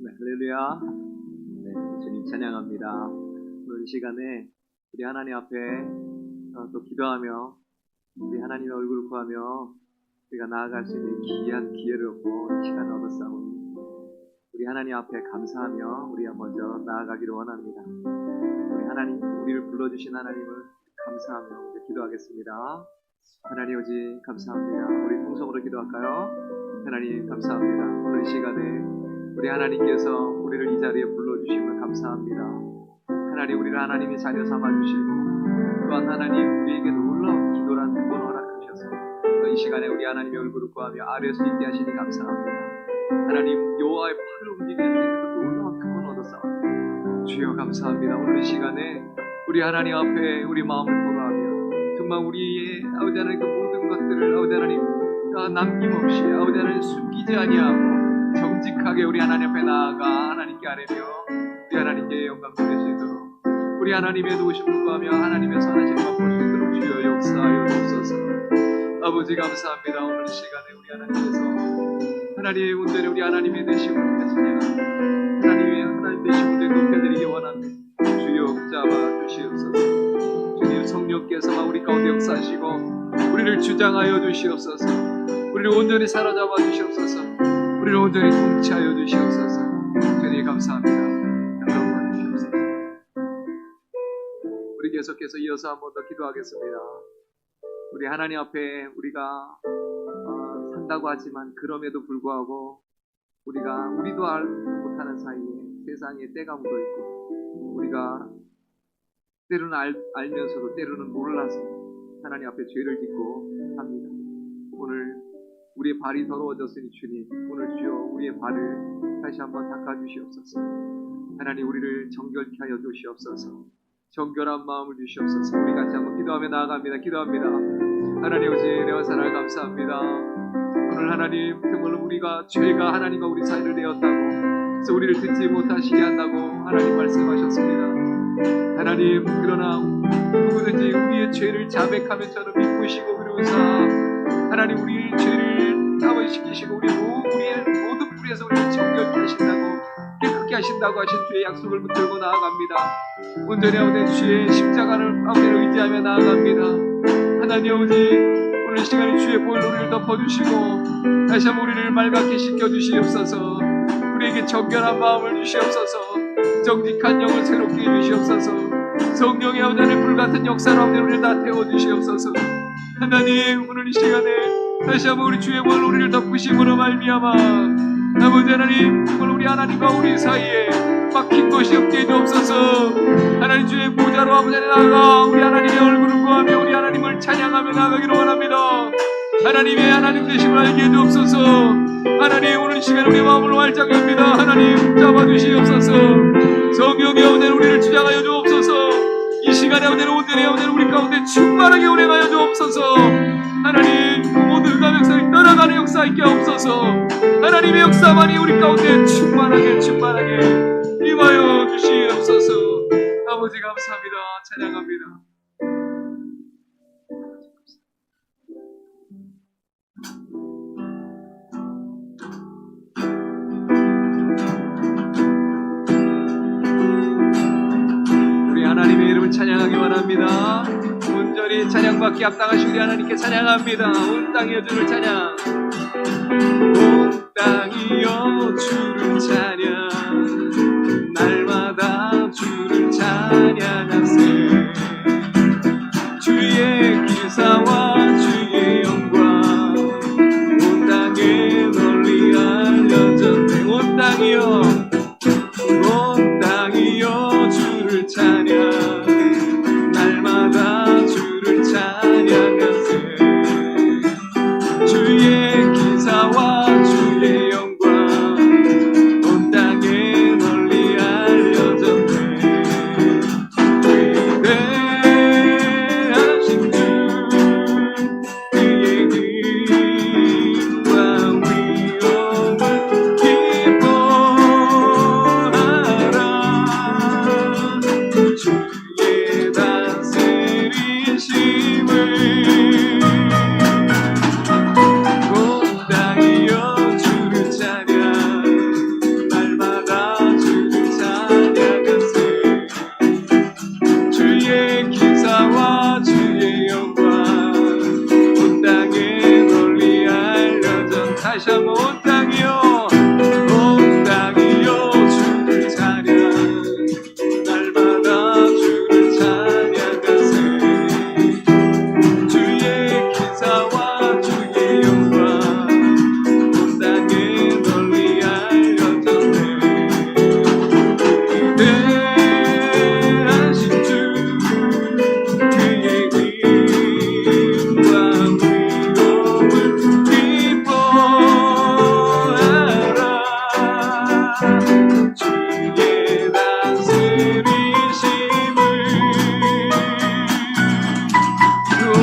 네, 할렐루야. 네, 주님 찬양합니다. 오늘 이 시간에 우리 하나님 앞에 또 기도하며 우리 하나님의 얼굴을 구하며 우리가 나아갈 수 있는 귀한 기회를 얻고 이 시간을 얻었사오니 우리 하나님 앞에 감사하며 우리가 먼저 나아가기를 원합니다. 우리 하나님, 우리를 불러주신 하나님을 감사하며 우리 기도하겠습니다. 하나님 오직 감사합니다. 우리 통성으로 기도할까요? 하나님 감사합니다. 오늘 이 시간에 우리 하나님께서 우리를 이 자리에 불러주심을 감사합니다. 하나님, 우리를 하나님이 자녀 삼아주시고 또한 하나님 우리에게 놀라운 기도란 구원 허락하셔서 이 시간에 우리 하나님의 얼굴을 구하며 아뢰 수 있게 하시니 감사합니다. 하나님, 여호와의 팔을 움직이는 데에도 놀라운 구원 얻었사옵니다. 주여 감사합니다. 오늘 이 시간에 우리 하나님 앞에 우리 마음을 돌아하며 정말 우리의 아버지 하나님 그 모든 것들을 아버지 하나님 남김없이 아버지 하나님 숨기지 아니하고 정직하게 우리 하나님 앞에 나아가 하나님께 아뢰며 우리 하나님께 영광 돌릴 수 있도록 우리 하나님의 도우심을 구하며 하나님의 선하심을 맛볼 수 있도록 주여 역사하여 주옵소서. 아버지 감사합니다. 오늘 이 시간에 우리 하나님께서 하나님의 온전히 우리 하나님의 되심을 찬양합니다. 하나님 되심을 높여드리기 원합니다. 주여 붙잡아 주시옵소서. 주님 성령께서 우리 가운데 역사하시고 우리를 주장하여 주시옵소서. 우리를 온전히 사로잡아 주시옵소서. 우리를 온전히 통치하여 주시옵소서. 주님 감사합니다. 영광 주시옵소서. 우리 계속해서 이어서 한 번 더 기도하겠습니다. 우리 하나님 앞에 우리가 산다고 하지만 그럼에도 불구하고 우리도 알지 못하는 사이에 세상에 때가 묻어있고 우리가 때로는 알면서도 때로는 몰라서 하나님 앞에 죄를 짓고 합니다. 오늘 우리의 발이 더러워졌으니 주님, 오늘 주여 우리의 발을 다시 한번 닦아주시옵소서. 하나님, 우리를 정결케 하여 주시옵소서. 정결한 마음을 주시옵소서. 우리 같이 한번 기도하며 나아갑니다. 기도합니다. 하나님 오직 내와 살아 감사합니다. 오늘 하나님 정말 우리가 죄가 하나님과 우리 사이를 내었다고 그래서 우리를 듣지 못하시게 한다고 하나님 말씀하셨습니다. 하나님, 그러나 누구든지 우리의 죄를 자백하면 저는 믿으시고 그러사 하나님 우리의 죄를 사함시키시고 우리의 모든 불에서 우리를 정결케 하신다고 깨끗게 하신다고 하신 주의 약속을 붙들고 나아갑니다. 온전히 아버지 주의 십자가를 아버지 의지하며 나아갑니다. 하나님 아버지, 오늘 시간에 주의 보혈로 우리를 덮어주시고 다시 한번 우리를 맑게 씻겨주시옵소서. 우리에게 정결한 마음을 주시옵소서. 정직한 영을 새롭게 해주시옵소서. 성령의 아버지의 불같은 역사로 아버지 우리를 다 태워주시옵소서. 하나님, 오늘 이 시간에 다시 한번 우리 주의 보혈로 우리를 덮으심으로 말미암아 아버지 하나님, 정말 우리 하나님과 우리 사이에 막힌 것이 없게 해주옵소서. 하나님 주의 보좌로 아버지 하나님 나아가 우리 하나님의 얼굴을 구하며 우리 하나님을 찬양하며 나아가기를 원합니다. 하나님의 하나님 되심을 알게 해주옵소서. 하나님, 오늘 이 시간에 우리 마음을 활짝 엽니다. 하나님 잡아주시옵소서. 성령의 아버지 우리를 주장하여 주옵소서. 이 시간에 아버지 온전히 아버지 우리 가운데 충만하게 운행하여 주옵소서. 하나님, 모든 흑암 역사를 떠나가는 역사 있게 하옵소서. 하나님의 역사만이 우리 가운데 충만하게 임하여 주시옵소서. 아버지 감사합니다. 찬양합니다. 우리 하나님의 이름을 찬양하기 원합니다. 온전히 찬양받기 합당하신 우리 하나님께 찬양합니다. 온 땅이여 주를 찬양. 온 땅이여 주를 찬양. 날마다 주를 찬양하세. 주의 기사와 주의 영광 온 땅에 널리 알려졌네. 온 땅이여 주를 찬양. 날마다 주를 찬양하세. 주의 다시 한번 온 땅이여 온 땅이여 주를 찬양 날마다 주를 찬양하세 주의 기사와 주의 영광 온 땅에 널리 알려졌네 대하신 주 그의 힘과 위엄을 기뻐하라 주의 다스리심을 온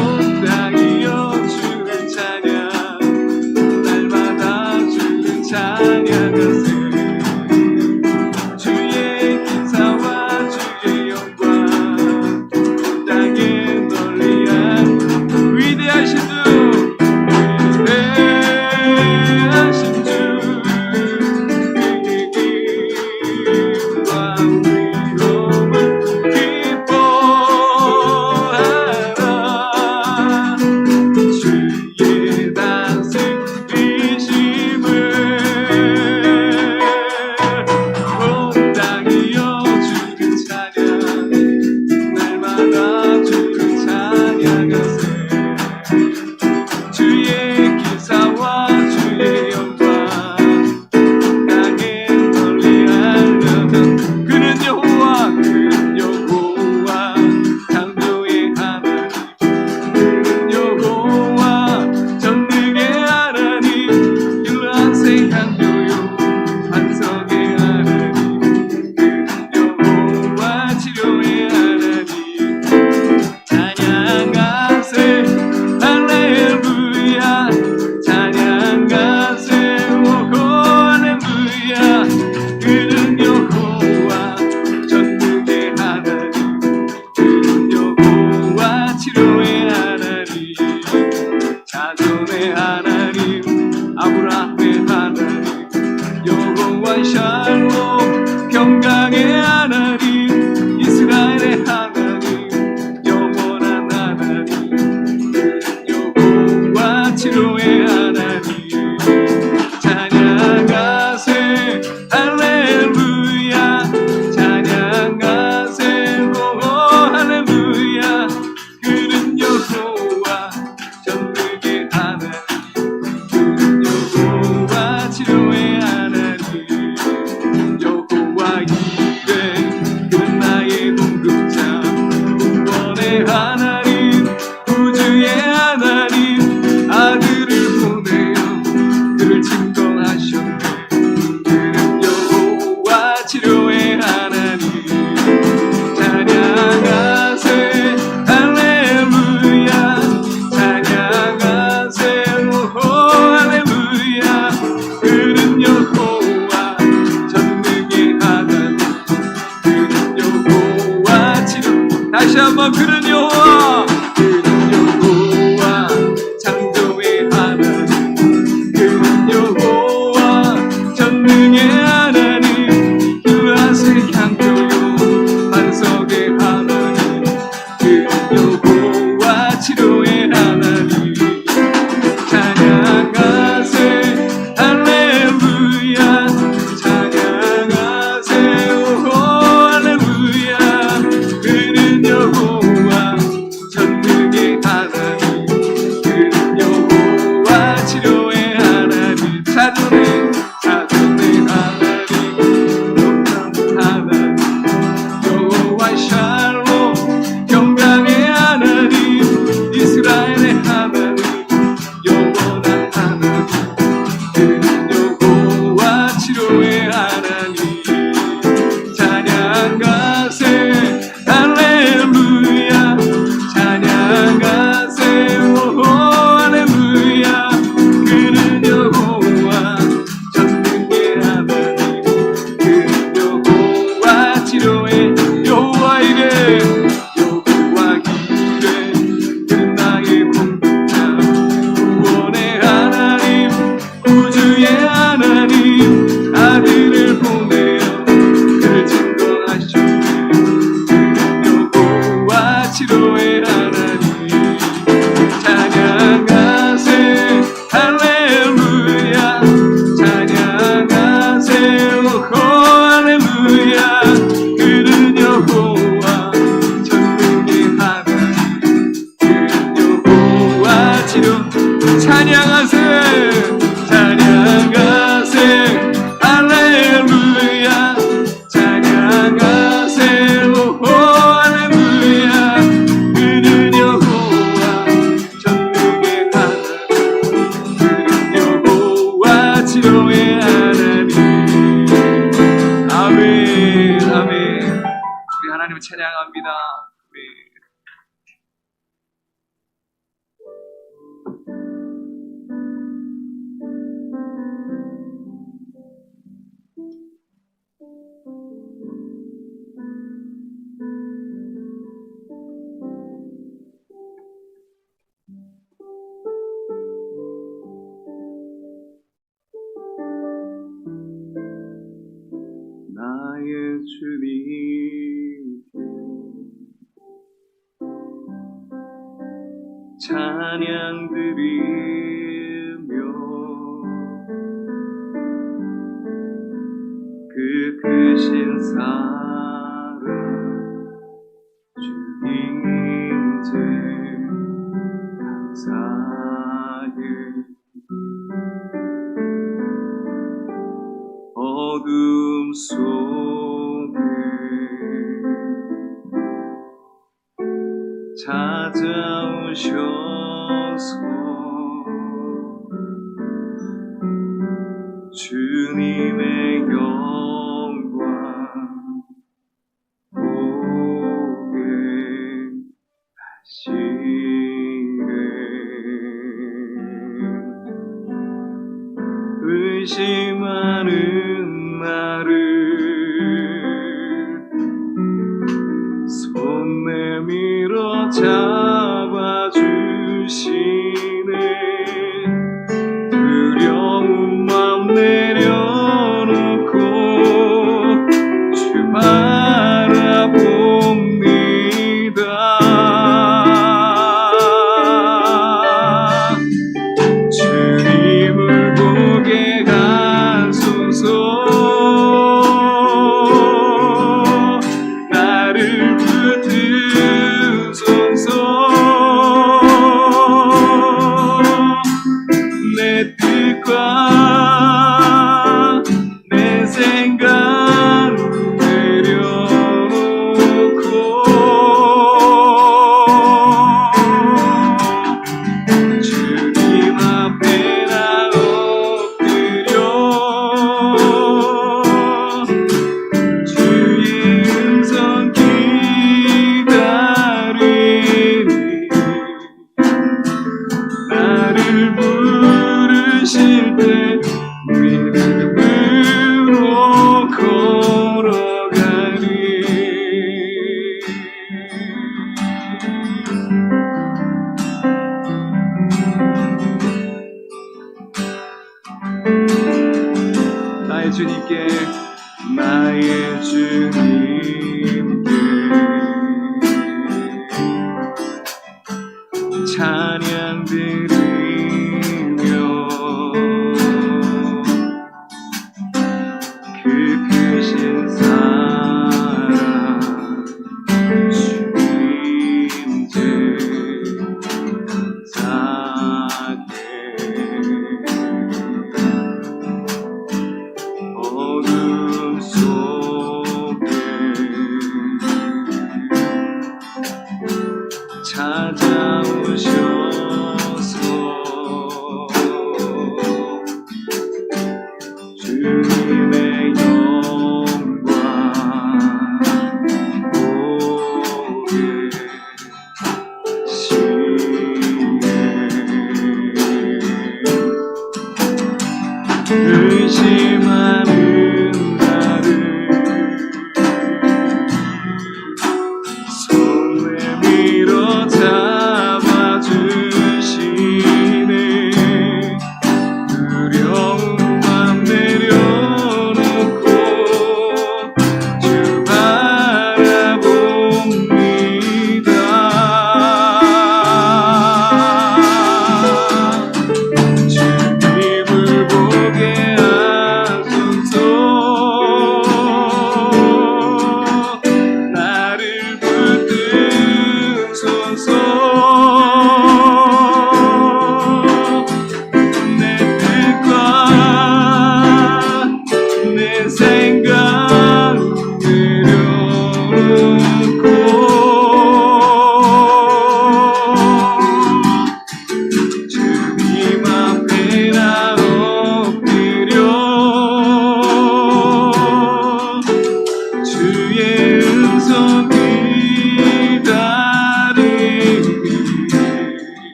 땅이여 주를 찬양 날마다 주를 찬양하세 주의 기사와 주의 영광 온 땅에 널리 위대하신 주 위대하신 주 그의 힘과 위엄을 기뻐하라 주의 다스리심을 온 땅이여 주를 찬양 날마다 주를 찬양하세 주의 기사와 주의 영광 땅에 널리 알려진 그는 여호와 창조의 하나님 그는 여호와 전능의 하나님 유한세 강조요 반석의 하나님 그는 여호와 치료의 하나님 찬양하세 할렐루야 찬양하세 오호 할렐루야 그는 여호와 전능의 하나님 그는 여호와 치료의 하나님 자존의 하나님 아브라함의 하나님 여호와 샬롬 평강의 하나님 이스라엘의 하나님 영원한 하나님 여호와 치료의 하나님 찬양하세 할렐루야 찬양하세 오호 할렐루야 그는 여호와 전능의 하나님 그는 여호와 치료의 하나님 여호와 이레 그는 나의 공급자 구원의 하나님 구주의 하나님 아들을 보내어 그를 증거하셨네 그는 여호와 치료의 하나님 찬양하세 할렐루야 찬양하세 오호 할렐루야 그는 여호와 전능의 하나님 그는 여호와 치료 다시 한번 그는 여호와 창조의 하나님 그는 여호와 전능의 하나님 유한세 향교요 반석의 하나님 그는 여호와 치료의 하나님 찬양하세 할렐루야 찬양하세 오호 할렐루야 그는 여호와 전능의 하나님 그는 여호와 치료의 하나님 자존의 하나님 영광 하나님 여호와 샬롬 평강의 하나님 이스라엘의 하나님 영원한 하나님 그는 여호와 치료의 하나님 찬양하세 할렐루야 찬양하세 오호 할렐루야 그는 여호와 전능의 하나님 그는 여호와 치료의 여호와 이레 그는 나의 공급자 구원의 하나님 구주의 하나님 아들을 보내어 그를 증거하셨네 그는 여호와 치료의 하나님 찬양하세 할렐루야 감사합니다. 나의 주님께 찬양 드리며 그 크신 사랑 주님께 감사해. 어둠 속에 찾아오셔서 주님의 영광 보게 하시네. 의심하는 나를 손 내밀어 잡아주시네. 두려운 맘 내려놓고 주 바라봅니다. 주님을 보게 하소서. 나를 붙드소서. 내 뜻과 내 생각 내려놓고 주님 앞에 나 엎드려 주의 음성 기다리니 나를 부르실 때 믿음으로 걸어가리. 나의 주님께 나의 주님께 찬양 드리며 그 크신 사랑 주님께 감사해. 어둠 속에 찾아오셔서 주님의 영광 보게 하시네. 의심하는 나를 손 내밀어 잡아주시네. 두려운 맘 내려놓고 주 바라봅니다. 주님을 보게 하소서.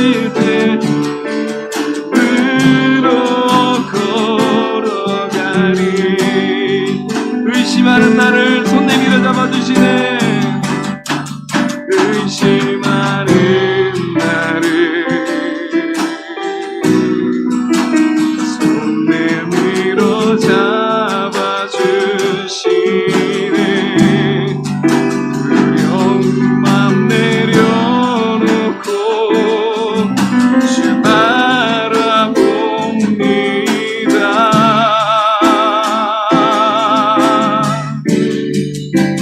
부르실 때 걸어가리. 의심하는 나를 손 내밀어 잡아주시네. 의심하는 나를 손 내밀어 잡아주시네. 두려운 맘 내려놓고 주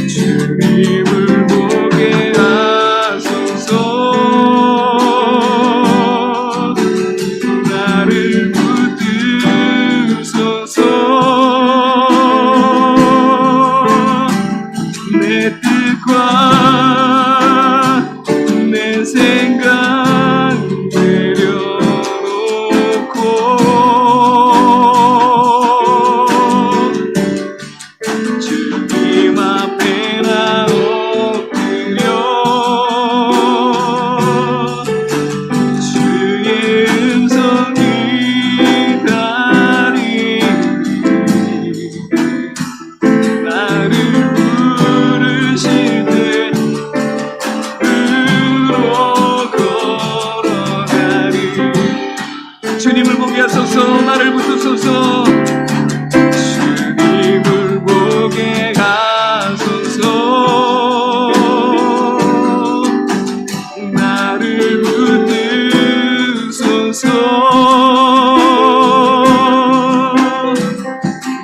주님을 보게 하소서. 나를 붙드소서. 내 뜻과 내 생각 내려놓고 주님 앞에 나 엎드려 주의 음성 기다리니. 나를 부르실 때 걸어가리. 주님을 보게 하소서. 나를 붙드소서. 주님을 보게 하소서. 나를 붙드소서.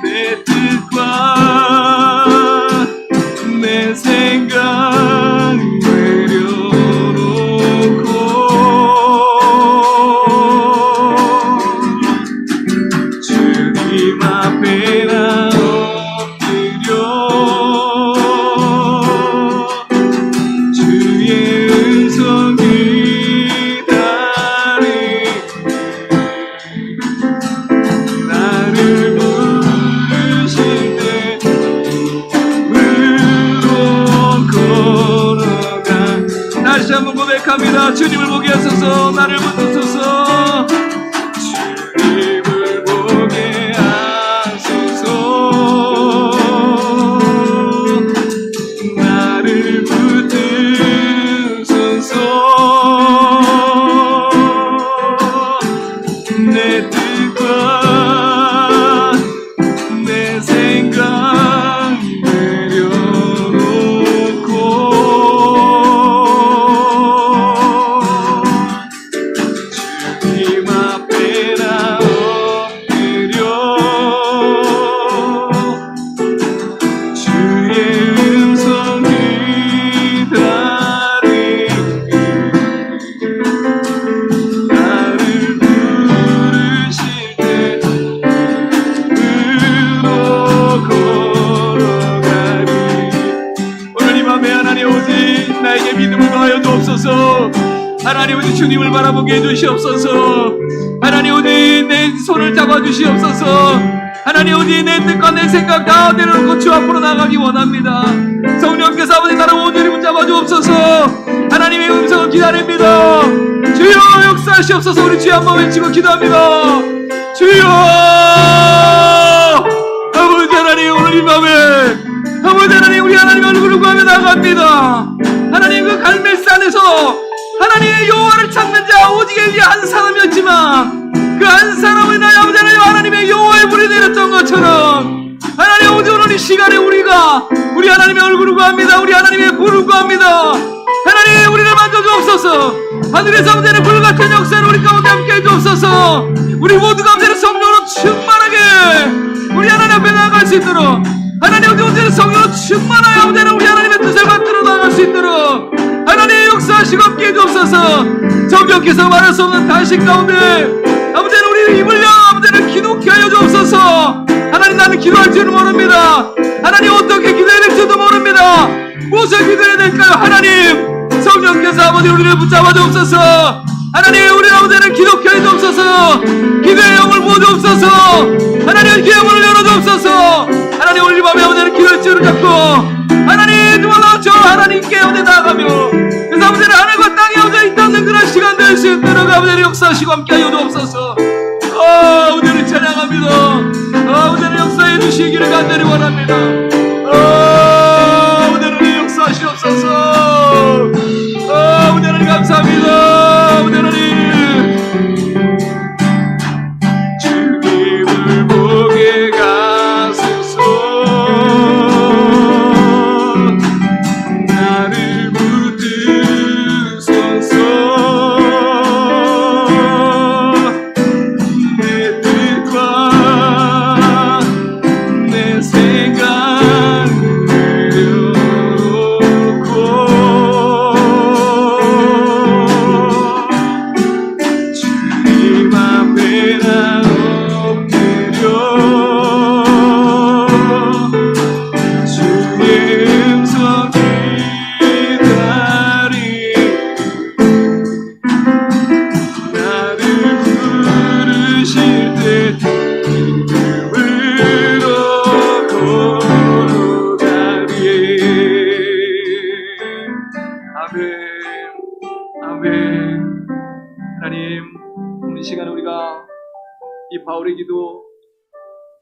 내 뜻과 내 생각 내려놓고 주님 앞에 나 엎드려 주의 음성 기다리니. 나를 부르실 때 걸어가. 다시 한번 고백합니다. 주님을 보게 하소서. 나를 붙드소서. 주님을 보게 하소서. 나를 붙드소서. 내 뜻과 내 생각 내려놓고 주님 앞에 나 엎드려 주의 음성 기다리니. 나를 부르실 때 걸어가리. 오늘 이 밤에 하나님 오직 나에게 믿음을 더하여 주옵소서. 하나님 오직 주님을 바라보게 해주시옵소서. 하나님 오직 내 손을 잡아주시옵소서. 하나님 오직 내 뜻과 내 생각 다 내려놓고 주 앞으로 나가기 원합니다. 성령께서 아버지 나를 온전히 붙잡아 주옵소서. 하나님의 음성을 기다립니다. 주여 역사하시옵소서. 우리 주여 한번 외치고 기도합니다. 주여 아버지 하나님 오늘 이 밤에 아버지 하나님 우리 하나님 얼굴을 구하며 나갑니다. 하나님 그 갈멜산에서 하나님의 여호와를 찾는 자 오직 엘리야 한 사람이었지만 그 한 사람을 나의 아버지 하나님의 여호와의 불이 내렸던 것처럼 하나님 오직 오늘 이 시간에 우리가 우리 하나님의 얼굴을 구합니다. 우리 하나님의 불을 구합니다. 하나님 우리를 만져주옵소서. 하늘에서 아버지는 불같은 역사를 우리 가운데 함께 해주옵소서. 우리 모두 가운데는 성령으로 충만하게 우리 하나님 앞에 나아갈 수 있도록 하나님 오직 성령으로 충만하여 아버지는 우리 하나님의 뜻을 받들어 나갈 수 있도록 하나님 역사하시고 함께 해주옵소서. 성령께서 말할 수 없는 단식 가운데 아버지는 우리를 입을 여 아버지는 기도케 하여 주옵소서. 하나님 나는 기도할 줄은 모릅니다. 하나님 어떻게 기도해야 될지도 모릅니다. 무엇을 기도해야 될까요? 하나님 성령께서 아버지 우리를 붙잡아 주옵소서. 하나님 우리 아버지는 기도케 하여 주옵소서. 기도의 영을 부어주옵소서. 하나님 기도의 문을 열어주옵소서. 하나님 오늘 이 밤에 아버지는 기도의 줄을 잡고 하나님 주말로 저 하나님께 어디 나아가며 그래서 아버지는 하늘과 땅에 아버지 있다는 그런 시간들 될 수 있도록 아버지를 역사하시고 함께하여 주옵소서. 아버지를 찬양합니다. 아버지를 역사해 주시기를 간절히 원합니다. 아버지를 역사하시옵소서. 아버지를 감사합니다. 아버지 하나님, 주님을 보게 가소서. 나를 붙드소서. 내 뜻과 내 생각을 내려놓고 주님 앞에 나 엎드려 주의 음성 기다리 나를 부르실 때 이름으로 걸어가리. 아멘. 아멘. 하나님, 오늘 이 시간에 우리가 이 바울의 기도,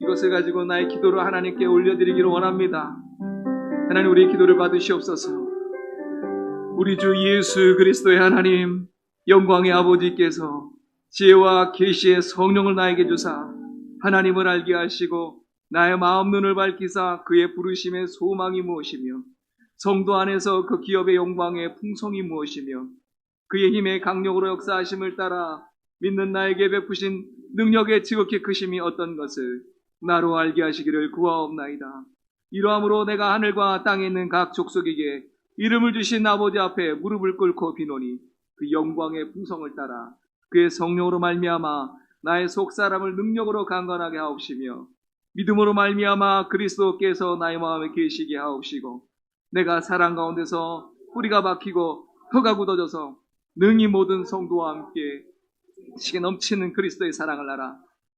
이것을 가지고 나의 기도를 하나님께 올려드리기를 원합니다. 하나님, 우리의 기도를 받으시옵소서. 우리 주 예수 그리스도의 하나님, 영광의 아버지께서 지혜와 계시의 성령을 나에게 주사 하나님을 알게 하시고 나의 마음 눈을 밝히사 그의 부르심의 소망이 무엇이며 성도 안에서 그 기업의 영광의 풍성이 무엇이며 그의 힘의 강력으로 역사하심을 따라 믿는 나에게 베푸신 능력의 지극히 크심이 어떤 것을 나로 알게 하시기를 구하옵나이다. 이러함으로 내가 하늘과 땅에 있는 각 족속에게 이름을 주신 아버지 앞에 무릎을 꿇고 비노니 그 영광의 풍성을 따라 그의 성령으로 말미암아 나의 속사람을 능력으로 강건하게 하옵시며 믿음으로 말미암아 그리스도께서 나의 마음에 계시게 하옵시고 내가 사랑 가운데서 뿌리가 박히고 혀가 굳어져서 능히 모든 성도와 함께 시게 넘치는 그리스도의 사랑을 알아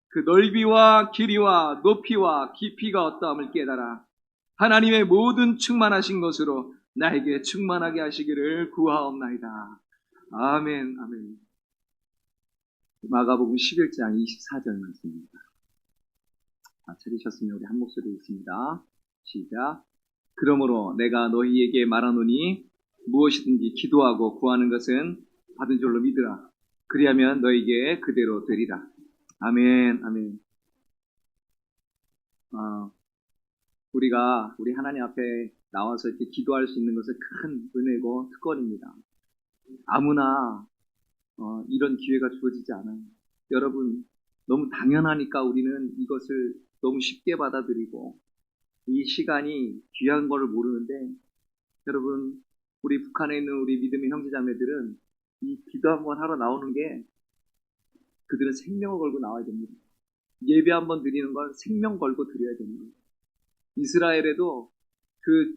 그 넓이와 길이와 높이와 깊이가 어떠함을 깨달아 하나님의 모든 충만하신 것으로 나에게 충만하게 하시기를 구하옵나이다. 아멘. 아멘. 마가복음 11장 24절 말씀입니다. 찾으셨으면 우리 한 목소리 읽습니다. 시작. 그러므로 내가 너희에게 말하노니 무엇이든지 기도하고 구하는 것은 받은 줄로 믿으라. 그리하면 너희에게 그대로 되리라. 아멘. 아멘. 우리가 우리 하나님 앞에 나와서 이렇게 기도할 수 있는 것은 큰 은혜고 특권입니다. 아무나 이런 기회가 주어지지 않아요. 여러분, 너무 당연하니까 우리는 이것을 너무 쉽게 받아들이고 이 시간이 귀한 거를 모르는데, 여러분, 우리 북한에 있는 우리 믿음의 형제자매들은 이 기도 한번 하러 나오는 게 그들은 생명을 걸고 나와야 됩니다. 예배 한번 드리는 건 생명 걸고 드려야 됩니다. 이스라엘에도 그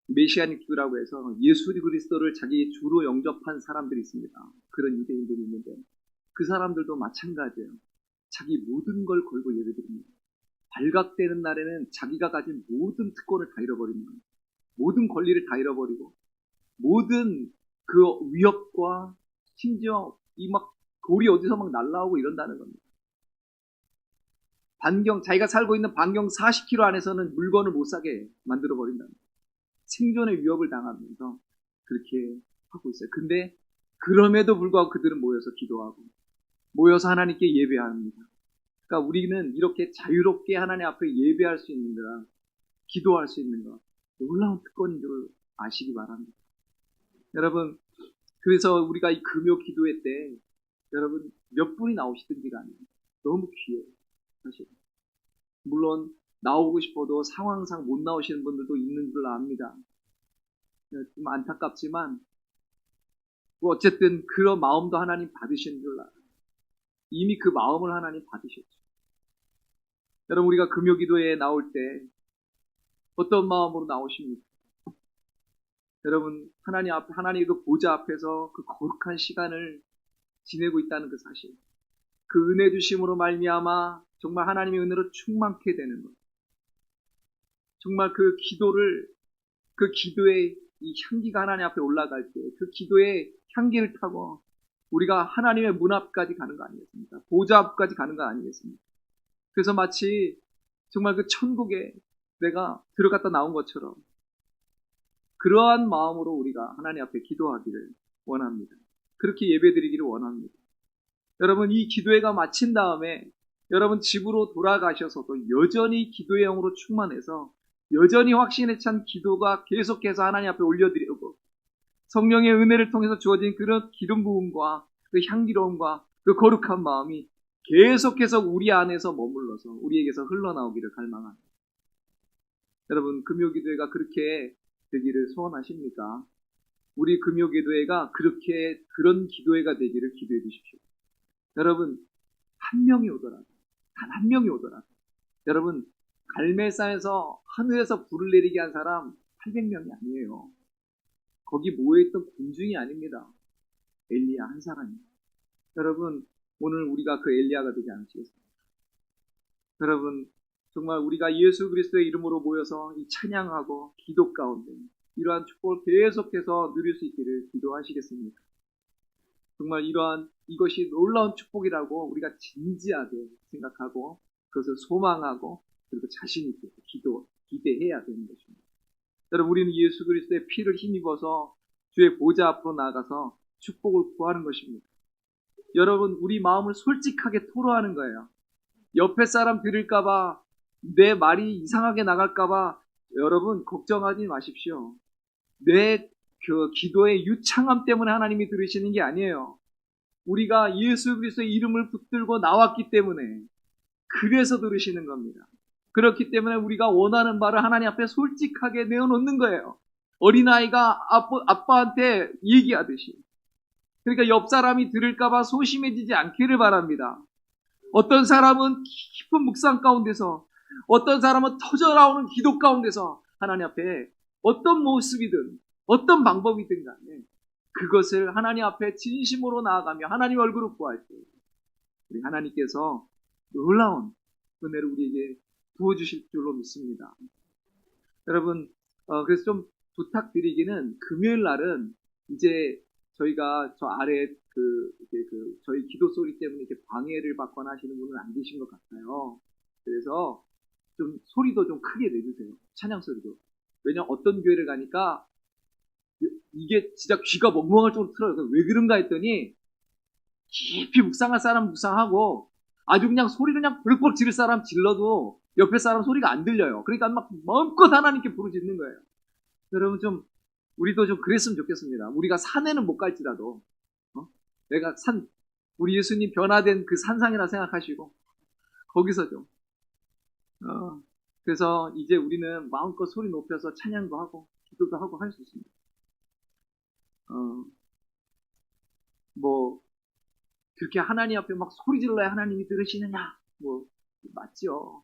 메시아닉들이라고 해서 예수 그리스도를 자기 주로 영접한 사람들이 있습니다. 그런 유대인들이 있는데 그 사람들도 마찬가지예요. 자기 모든 걸 걸고 예배드립니다. 발각되는 날에는 자기가 가진 모든 특권을 다 잃어버립니다. 모든 권리를 다 잃어버리고 모든 그 위협과 심지어 이 막 돌이 어디서 막 날라오고 이런다는 겁니다. 자기가 살고 있는 반경 40km 안에서는 물건을 못 사게 만들어버린다. 생존의 위협을 당하면서 그렇게 하고 있어요. 근데 그럼에도 불구하고 그들은 모여서 기도하고 모여서 하나님께 예배합니다. 그러니까 우리는 이렇게 자유롭게 하나님 앞에 예배할 수 있는 거랑 기도할 수 있는 거 놀라운 특권인 줄 아시기 바랍니다. 여러분, 그래서 우리가 이 금요 기도회 때 여러분 몇 분이 나오시든지 간에 너무 귀해요. 사실 물론 나오고 싶어도 상황상 못 나오시는 분들도 있는 줄 압니다. 좀 안타깝지만 어쨌든 그런 마음도 하나님 받으시는 줄 알아요. 이미 그 마음을 하나님 받으셨죠. 여러분, 우리가 금요 기도에 나올 때 어떤 마음으로 나오십니까? 여러분, 하나님 앞에, 하나님의 그 보좌 앞에서 그 거룩한 시간을 지내고 있다는 그 사실, 그 은혜 주심으로 말미암아 정말 하나님의 은혜로 충만케 되는 것, 정말 그 기도의 이 향기가 하나님 앞에 올라갈 때 그 기도의 향기를 타고 우리가 하나님의 문 앞까지 가는 거 아니겠습니까? 보좌 앞까지 가는 거 아니겠습니까? 그래서 마치 정말 그 천국에 내가 들어갔다 나온 것처럼 그러한 마음으로 우리가 하나님 앞에 기도하기를 원합니다. 그렇게 예배드리기를 원합니다. 여러분, 이 기도회가 마친 다음에 여러분 집으로 돌아가셔서도 여전히 기도의 영으로 충만해서 여전히 확신에 찬 기도가 계속해서 하나님 앞에 올려드리고 성령의 은혜를 통해서 주어진 그런 기름 부음과 그 향기로움과 그 거룩한 마음이 계속해서 우리 안에서 머물러서 우리에게서 흘러나오기를 갈망합니다. 여러분, 금요기도회가 그렇게 되기를 소원하십니까? 우리 금요기도회가 그렇게 그런 기도회가 되기를 기도해 주십시오. 여러분, 한 명이 오더라도, 단 한 명이 오더라도, 여러분, 갈멜산에서 하늘에서 불을 내리게 한 사람 800명이 아니에요. 거기 모여있던 군중이 아닙니다. 엘리야 한 사람입니다. 여러분, 오늘 우리가 그 엘리야가 되지 않으시겠습니까? 여러분, 정말 우리가 예수 그리스도의 이름으로 모여서 이 찬양하고 기도 가운데 이러한 축복을 계속해서 누릴 수 있기를 기도하시겠습니까? 정말 이러한 이것이 놀라운 축복이라고 우리가 진지하게 생각하고 그것을 소망하고 그리고 자신 있게 기대해야 되는 것입니다. 여러분, 우리는 예수 그리스도의 피를 힘입어서 주의 보좌 앞으로 나아가서 축복을 구하는 것입니다. 여러분, 우리 마음을 솔직하게 토로하는 거예요. 옆에 사람 들을까봐 내 말이 이상하게 나갈까봐 여러분 걱정하지 마십시오. 내 그 기도의 유창함 때문에 하나님이 들으시는 게 아니에요. 우리가 예수 그리스도의 이름을 붙들고 나왔기 때문에 그래서 들으시는 겁니다. 그렇기 때문에 우리가 원하는 말을 하나님 앞에 솔직하게 내어놓는 거예요. 어린아이가 아빠한테 얘기하듯이. 그러니까 옆 사람이 들을까봐 소심해지지 않기를 바랍니다. 어떤 사람은 깊은 묵상 가운데서, 어떤 사람은 터져나오는 기도 가운데서 하나님 앞에 어떤 모습이든 어떤 방법이든 간에 그것을 하나님 앞에 진심으로 나아가며 하나님 얼굴을 구할 때 우리 하나님께서 놀라운 은혜를 우리에게 부어주실 줄로 믿습니다. 여러분, 그래서 좀 부탁드리기는 금요일 날은 이제 저희가 저 아래 저희 기도 소리 때문에 이렇게 방해를 받거나 하시는 분은 안 계신 것 같아요. 그래서 좀 소리도 좀 크게 내주세요. 찬양 소리도. 왜냐면 어떤 교회를 가니까 이게 진짜 귀가 멍멍할 정도로 틀어요. 왜 그런가 했더니 깊이 묵상할 사람 묵상하고 아주 그냥 소리를 그냥 벌컥 지를 사람 질러도 옆에 사람 소리가 안 들려요. 그러니까 막 마음껏 하나님께 부르짖는 거예요. 여러분, 좀 우리도 좀 그랬으면 좋겠습니다. 우리가 산에는 못 갈지라도 내가 우리 예수님 변화된 그 산상이라 생각하시고 거기서 좀 그래서 이제 우리는 마음껏 소리 높여서 찬양도 하고 기도도 하고 할 수 있습니다. 뭐 그렇게 하나님 앞에 막 소리 질러야 하나님이 들으시느냐? 뭐 맞죠.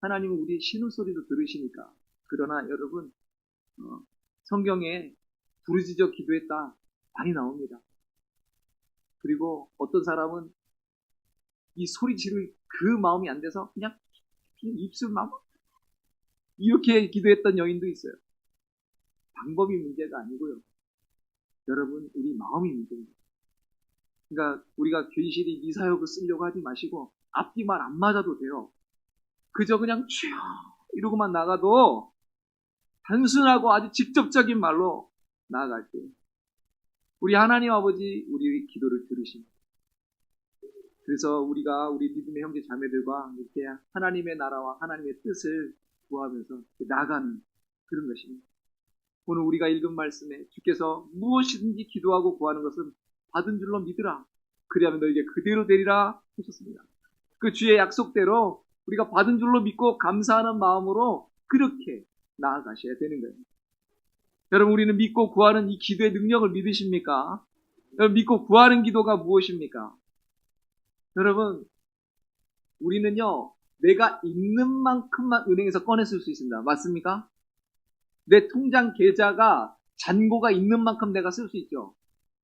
하나님은 우리 신음소리도 들으시니까. 그러나 여러분, 성경에 부르짖어 기도했다 많이 나옵니다. 그리고 어떤 사람은 이 소리 지를 그 마음이 안 돼서 그냥 입술만 이렇게 기도했던 여인도 있어요. 방법이 문제가 아니고요. 여러분, 우리 마음이 문제입니다. 그러니까 우리가 괜시리 미사역을 쓰려고 하지 마시고 앞뒤만 안 맞아도 돼요. 그저 그냥 쭉 이러고만 나가도 단순하고 아주 직접적인 말로 나아갈 때 우리 하나님 아버지 우리 기도를 들으십니다. 그래서 우리가 우리 믿음의 형제 자매들과 이렇게 하나님의 나라와 하나님의 뜻을 구하면서 나아가는 그런 것입니다. 오늘 우리가 읽은 말씀에 주께서 무엇이든지 기도하고 구하는 것은 받은 줄로 믿으라. 그리하면 너에게 그대로 되리라 하셨습니다. 그 주의 약속대로 우리가 받은 줄로 믿고 감사하는 마음으로 그렇게 나아가셔야 되는 거예요. 여러분, 우리는 믿고 구하는 이 기도의 능력을 믿으십니까? 여러분, 믿고 구하는 기도가 무엇입니까? 여러분, 우리는요, 내가 있는 만큼만 은행에서 꺼냈을 수 있습니다. 맞습니까? 내 통장 계좌가 잔고가 있는 만큼 내가 쓸 수 있죠.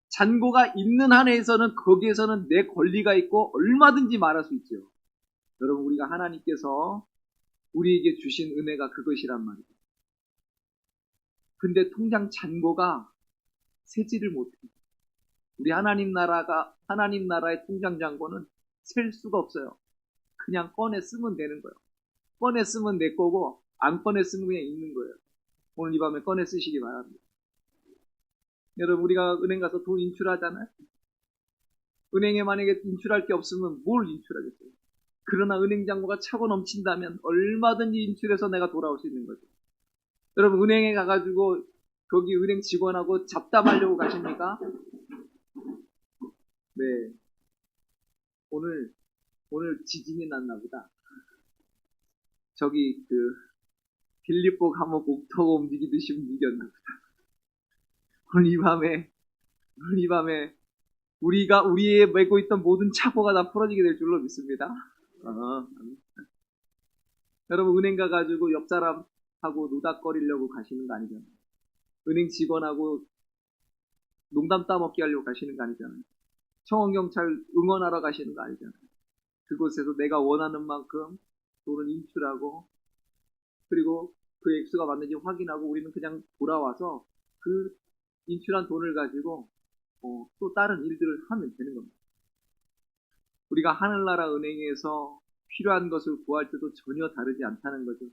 잔고가 있는 한에서는 거기에서는 내 권리가 있고 얼마든지 말할 수 있죠. 여러분, 우리가 하나님께서 우리에게 주신 은혜가 그것이란 말이에요. 근데 통장 잔고가 세지를 못해. 우리 하나님 나라의 통장잔고는 셀 수가 없어요. 그냥 꺼내 쓰면 되는 거예요. 꺼내 쓰면 내 거고, 안 꺼내 쓰면 그냥 있는 거예요. 오늘 이 밤에 꺼내 쓰시기 바랍니다. 여러분, 우리가 은행 가서 돈 인출하잖아요? 은행에 만약에 인출할 게 없으면 뭘 인출하겠어요? 그러나 은행 잔고가 차고 넘친다면 얼마든지 인출해서 내가 돌아올 수 있는 거죠. 여러분, 은행에 가가지고 거기 은행 직원하고 잡담하려고 가십니까? 네. 오늘 지진이 났나 보다. 저기 빌립보 감옥 옥터가 움직이듯이 움직였나 보다. 오늘 이 밤에 우리의 메고 있던 모든 착오가 다 풀어지게 될 줄로 믿습니다. 여러분, 은행 가가지고 옆 사람하고 노닥거리려고 가시는 거 아니잖아요. 은행 직원하고 농담 따먹기 하려고 가시는 거 아니잖아요. 청원경찰 응원하러 가시는 거 아니잖아요. 그곳에서 내가 원하는 만큼 돈을 인출하고, 그리고 그 액수가 맞는지 확인하고 우리는 그냥 돌아와서 그 인출한 돈을 가지고 또 다른 일들을 하면 되는 겁니다. 우리가 하늘나라 은행에서 필요한 것을 구할 때도 전혀 다르지 않다는 거죠.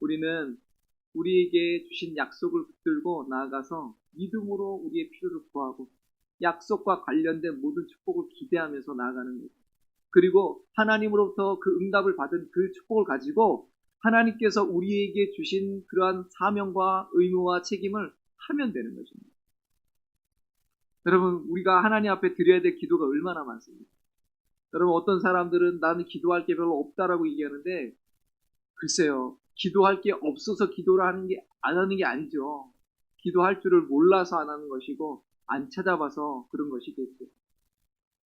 우리는 우리에게 주신 약속을 붙들고 나아가서 믿음으로 우리의 필요를 구하고 약속과 관련된 모든 축복을 기대하면서 나아가는 거죠. 그리고 하나님으로부터 그 응답을 받은 그 축복을 가지고 하나님께서 우리에게 주신 그러한 사명과 의무와 책임을 하면 되는 것입니다. 여러분, 우리가 하나님 앞에 드려야 될 기도가 얼마나 많습니까? 여러분, 어떤 사람들은 나는 기도할 게 별로 없다라고 얘기하는데, 글쎄요, 기도할 게 없어서 기도를 안 하는 게 아니죠. 기도할 줄을 몰라서 안 하는 것이고, 안 찾아봐서 그런 것이겠죠.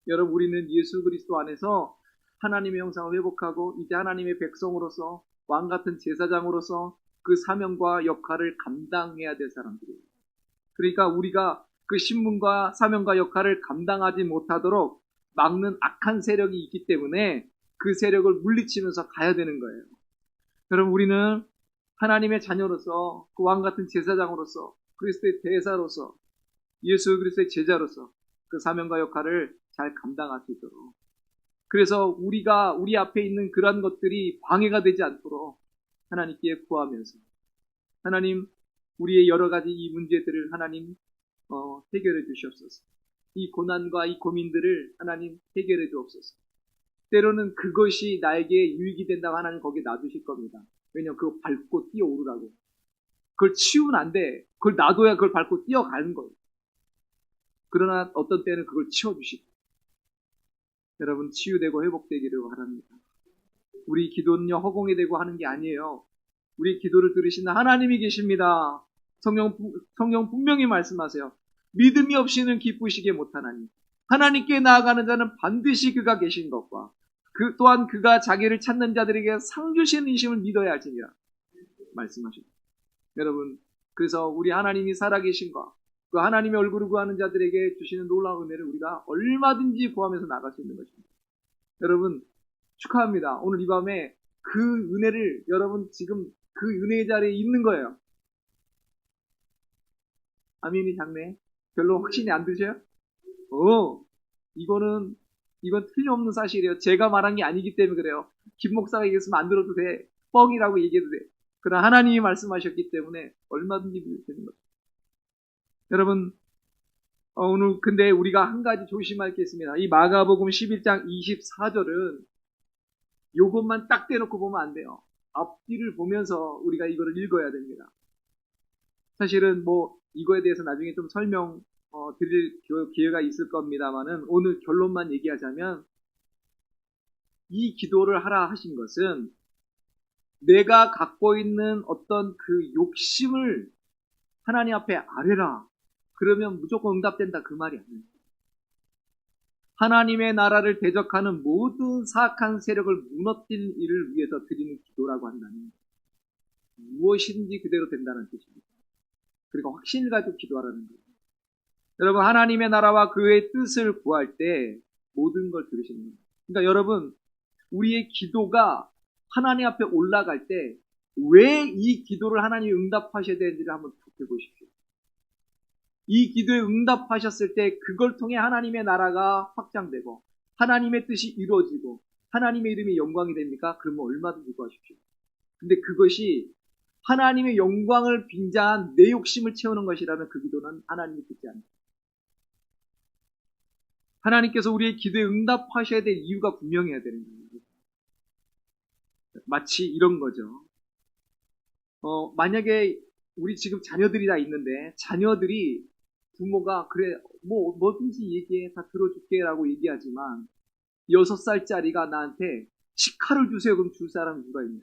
여러분, 우리는 예수 그리스도 안에서 하나님의 형상을 회복하고, 이제 하나님의 백성으로서, 왕 같은 제사장으로서 그 사명과 역할을 감당해야 될 사람들이에요. 그러니까 우리가 그 신분과 사명과 역할을 감당하지 못하도록 막는 악한 세력이 있기 때문에 그 세력을 물리치면서 가야 되는 거예요. 여러분, 우리는 하나님의 자녀로서, 그 왕 같은 제사장으로서, 그리스도의 대사로서, 예수 그리스도의 제자로서 그 사명과 역할을 잘 감당할 수 있도록, 그래서 우리 앞에 있는 그런 것들이 방해가 되지 않도록 하나님께 구하면서, 하나님, 우리의 여러 가지 이 문제들을 하나님 해결해 주시옵소서. 이 고난과 이 고민들을 하나님 해결해 주옵소서. 때로는 그것이 나에게 유익이 된다고 하나님 거기에 놔두실 겁니다. 왜냐하면 그거 밟고 뛰어오르라고. 그걸 치우면 안 돼. 그걸 놔둬야 그걸 밟고 뛰어가는 거예요. 그러나 어떤 때는 그걸 치워주시고, 여러분, 치유되고 회복되기를 바랍니다. 우리 기도는요, 허공이 되고 하는 게 아니에요. 우리 기도를 들으시는 하나님이 계십니다. 성경 분명히 말씀하세요. 믿음이 없이는 기쁘시게 못하나니 하나님께 나아가는 자는 반드시 그가 계신 것과 또한 그가 자기를 찾는 자들에게 상 주시는 이심을 믿어야 할지니라 말씀하십니다. 여러분, 그래서 우리 하나님이 살아계신과 그 하나님의 얼굴을 구하는 자들에게 주시는 놀라운 은혜를 우리가 얼마든지 구하면서 나갈 수 있는 것입니다. 여러분, 축하합니다. 오늘 이 밤에 그 은혜를, 여러분 지금 그 은혜의 자리에 있는 거예요. 아멘이 작네. 별로 확신이 안 드셔요? 이건 틀림없는 사실이에요. 제가 말한 게 아니기 때문에 그래요. 김 목사가 얘기했으면 안 들어도 돼. 뻥이라고 얘기해도 돼. 그러나 하나님이 말씀하셨기 때문에 얼마든지 믿을 수 있는 거죠. 여러분, 오늘 근데 우리가 한 가지 조심할 게 있습니다. 이 마가복음 11장 24절은 요것만 딱 떼놓고 보면 안 돼요. 앞뒤를 보면서 우리가 이거를 읽어야 됩니다. 사실은 이거에 대해서 나중에 좀 설명 드릴 기회가 있을 겁니다만은 오늘 결론만 얘기하자면, 이 기도를 하라 하신 것은 내가 갖고 있는 어떤 그 욕심을 하나님 앞에 아뢰라. 그러면 무조건 응답된다, 그 말이 아니에요. 하나님의 나라를 대적하는 모든 사악한 세력을 무너뜨린 일을 위해서 드리는 기도라고 한다면 무엇이든지 그대로 된다는 뜻입니다. 그리고 확신을 가지고 기도하라는 거예요. 여러분, 하나님의 나라와 그의 뜻을 구할 때 모든 걸 들으시는 거예요. 그러니까 여러분, 우리의 기도가 하나님 앞에 올라갈 때 왜 이 기도를 하나님이 응답하셔야 되는지를 한번 살펴보십시오. 이 기도에 응답하셨을 때 그걸 통해 하나님의 나라가 확장되고 하나님의 뜻이 이루어지고 하나님의 이름이 영광이 됩니까? 그러면 얼마든지 구하십시오. 근데 그것이 하나님의 영광을 빙자한 내 욕심을 채우는 것이라면 그 기도는 하나님이 듣지 않습니다. 하나님께서 우리의 기도에 응답하셔야 될 이유가 분명해야 되는 겁니다. 마치 이런 거죠. 만약에 우리 지금 자녀들이 다 있는데 자녀들이 부모가 그래 뭐든지 얘기해 다 들어줄게 라고 얘기하지만 6살짜리가 나한테 식칼을 주세요. 그럼 줄 사람이 누가 있나요?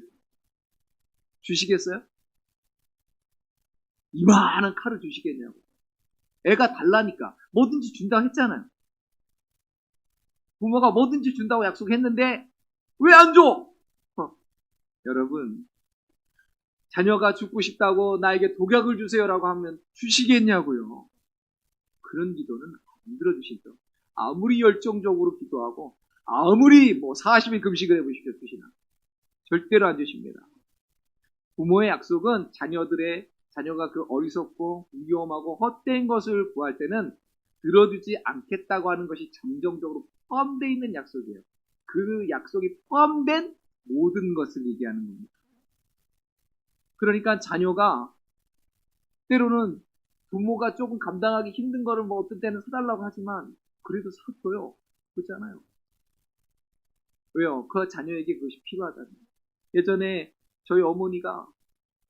주시겠어요? 이만한 칼을 주시겠냐고. 애가 달라니까 뭐든지 준다고 했잖아요. 부모가 뭐든지 준다고 약속했는데 왜 안 줘? 여러분, 자녀가 죽고 싶다고 나에게 독약을 주세요라고 하면 주시겠냐고요. 그런 기도는 안 들어주시죠. 아무리 열정적으로 기도하고 아무리 40일 금식을 해보십시오. 주시나 절대로 안 주십니다. 부모의 약속은 자녀가 그 어리석고 위험하고 헛된 것을 구할 때는 들어주지 않겠다고 하는 것이 잠정적으로 포함되어 있는 약속이에요. 그 약속이 포함된 모든 것을 얘기하는 겁니다. 그러니까 자녀가 때로는 부모가 조금 감당하기 힘든 거를 어떤 때는 사달라고 하지만 그래도 사줘요. 그렇잖아요. 왜요? 그 자녀에게 그것이 필요하다는 거예요. 예전에 저희 어머니가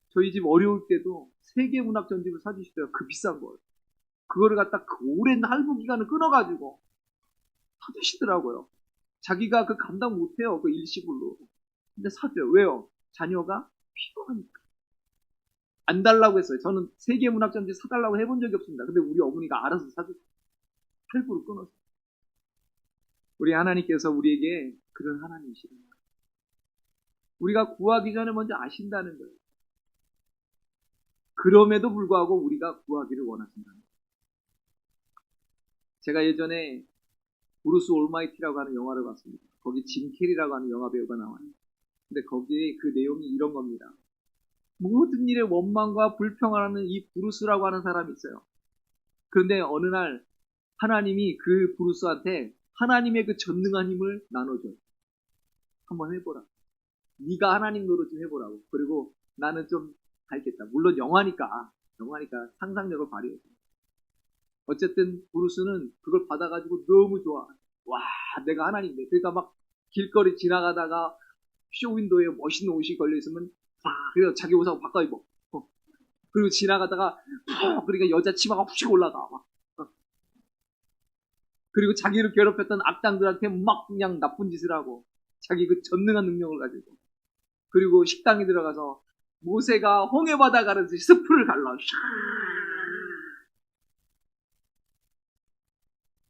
저희 집 어려울 때도 세계문학 전집을 사주시더라고요. 그 비싼 걸. 그거를 갖다 그 오랜 할부 기간을 끊어가지고 사주시더라고요. 자기가 그 감당 못해요. 그 일시불로. 근데 사줘요. 왜요? 자녀가 필요하니까. 안 달라고 했어요. 저는 세계문학 전집 사달라고 해본 적이 없습니다. 근데 우리 어머니가 알아서 사줬어요. 할부를 끊었어요. 우리 하나님께서 우리에게 그런 하나님이시라는 거예요. 우리가 구하기 전에 먼저 아신다는 거예요. 그럼에도 불구하고 우리가 구하기를 원하신다는 거예요. 제가 예전에 브루스 올마이티라고 하는 영화를 봤습니다. 거기 짐 캐리라고 하는 영화 배우가 나와요. 근데 거기에 그 내용이 이런 겁니다. 모든 일에 원망과 불평을 하는 이 브루스라고 하는 사람이 있어요. 그런데 어느 날 하나님이 그 브루스한테 하나님의 그 전능한 힘을 나눠줘요. 한번 해보라. 네가 하나님 노릇 좀 해보라고. 그리고 나는 좀 알겠다. 물론 영화니까 상상력을 발휘해줘. 어쨌든 브루스는 그걸 받아가지고 너무 좋아. 와, 내가 하나님이네. 그러니까 막 길거리 지나가다가 쇼윈도에 멋있는 옷이 걸려있으면 그래서 자기 옷하고 바꿔 입어. 그리고 지나가다가 그러니까 여자 치마가 훅 올라가. 그리고 자기를 괴롭혔던 악당들한테 막 그냥 나쁜 짓을 하고 자기 그 전능한 능력을 가지고 그리고 식당에 들어가서 모세가 홍해바다 가르듯이 스프를 갈라.